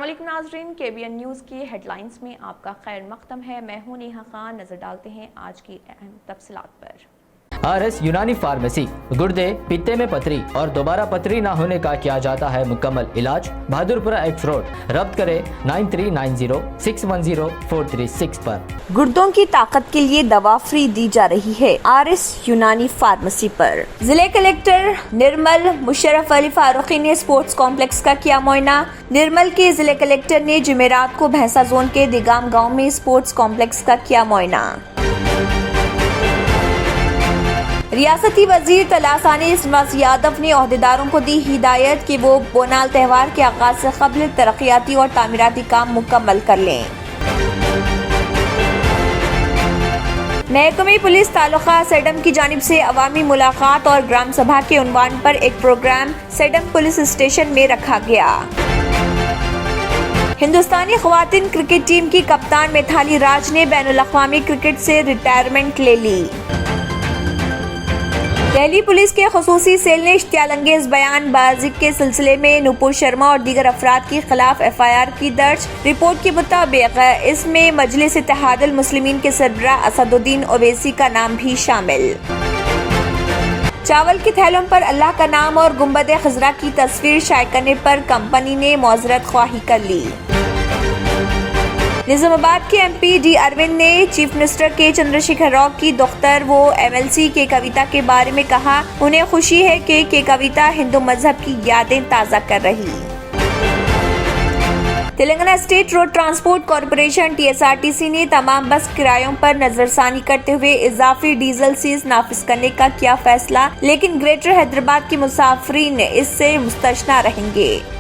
अस्सलाम वालेकुम नाज़रीन, KBN न्यूज़ की हेडलाइंस में आपका खैर मक़दम है। मैं हूं नेहा खान। नज़र डालते हैं आज की अहम तफसीलात पर। RS यूनानी फार्मेसी, गुर्दे, पित्ते में पथरी और दोबारा पथरी ना होने का किया जाता है मुकम्मल इलाज। Bahadurpura X road. रब्त करें 9390610436 पर। गुर्दों की ताकत के लिए दवा फ्री दी जा रही है RS यूनानी फार्मेसी पर। जिले कलेक्टर निर्मल मुशर्रफ अली फारूकी ने स्पोर्ट्स कॉम्प्लेक्स का किया मुआयना। निर्मल के जिले कलेक्टर ने जुमेरात को भैंसा जोन के दिगाम गाँव में स्पोर्ट्स कॉम्प्लेक्स का किया मुआयना। रियासती वजीर तलासानी श्रीनिवास यादव ने ओहदेदारों को दी हिदायत कि वो बोनाल त्यौहार के आगाज से कबल तरक्याती और तामीराती काम मुकम्मल कर लें। महकमे पुलिस तालुका सेडम की जानिब से अवामी मुलाकात और ग्राम सभा के उन्वान पर एक प्रोग्राम सेडम पुलिस स्टेशन में रखा गया। हिंदुस्तानी ख्वातीन क्रिकेट टीम की कप्तान मिथाली राज ने बैनुल-अक़वामी क्रिकेट से रिटायरमेंट ले ली। दिल्ली पुलिस के खुसूसी सेल ने इश्तियालंगेज बयानबाजी के सिलसिले में नुपुर शर्मा और दीगर अफराद के खिलाफ FIR की दर्ज। रिपोर्ट के मुताबिक इसमें मजलिस इत्तेहादुल मुस्लिमीन के सरबराह असदुद्दीन ओवैसी का नाम भी शामिल। चावल के थैलों पर अल्लाह का नाम और गुंबद खजरा की तस्वीर शाये करने पर कंपनी ने मुआज़रत ख्वाही कर ली। निजामाबाद के MP डी अरविंद ने चीफ मिनिस्टर के चंद्रशेखर राव की दोख्तर वो MLC के कविता के बारे में कहा, उन्हें खुशी है कि कविता हिंदू मजहब की यादें ताज़ा कर रही। Telangana state road transport corporation TSRTC ने तमाम बस किरायों पर नजरसानी करते हुए इजाफी डीजल सीज नाफिज करने का किया फैसला, लेकिन ग्रेटर हैदराबाद के मुसाफिरीन इससे मुस्तस्ना रहेंगे।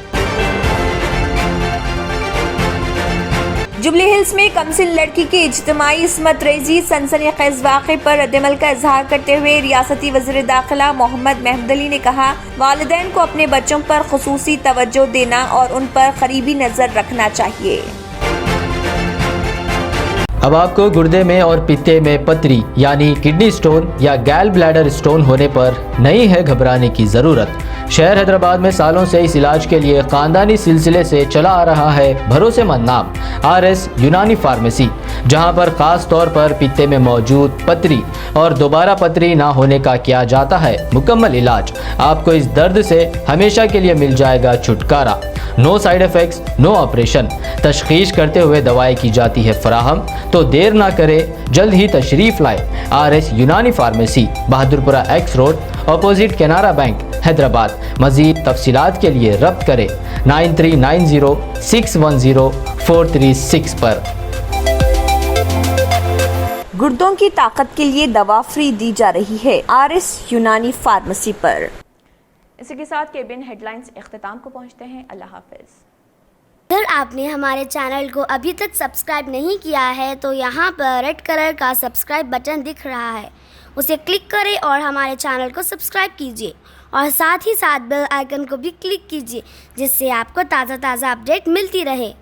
जुबली हिल्स में कमसिन लड़की की इज्तिमाई इस्मत रेजी सनसनीखेज वाक़े पर रद्दअमल का इजहार करते हुए रियासती वज़ीर दाखिला मोहम्मद महमूद अली ने कहा, वालिदैन को अपने बच्चों पर खुसूसी तवज्जो देना और उन पर करीबी नजर रखना चाहिए। अब आपको गुर्दे में और पित्ते में पथरी यानी किडनी स्टोन या गैल ब्लैडर स्टोन होने पर नहीं है घबराने की ज़रूरत। शहर हैदराबाद में सालों से इस इलाज के लिए खानदानी सिलसिले से चला आ रहा है भरोसेमंद नाम RS यूनानी फार्मेसी, जहां पर खास तौर पर पित्ते में मौजूद पथरी और दोबारा पथरी ना होने का किया जाता है मुकम्मल इलाज। आपको इस दर्द से हमेशा के लिए मिल जाएगा छुटकारा। No side effects, no operation. तशखीस करते हुए दवाएं की जाती है फराहम, तो देर ना करें, जल्द ही तशरीफ लाए। RS Unani pharmacy, Bahadurpura X road, opposite Canara bank, Hyderabad. मजीद तफसीलात के लिए रब्त करें 9390610436 पर। गुर्दों की ताकत के लिए दवा फ्री दी जा रही है RS यूनानी फार्मेसी पर। इसी के साथ KBN हेडलाइंस इख्तिताम को पहुंचते हैं। अल्लाह हाफिज़। अगर आपने हमारे चैनल को अभी तक सब्सक्राइब नहीं किया है तो यहाँ पर रेड कलर का सब्सक्राइब बटन दिख रहा है, उसे क्लिक करें और हमारे चैनल को सब्सक्राइब कीजिए और साथ ही साथ बेल आइकन को भी क्लिक कीजिए, जिससे आपको ताज़ा अपडेट मिलती रहे।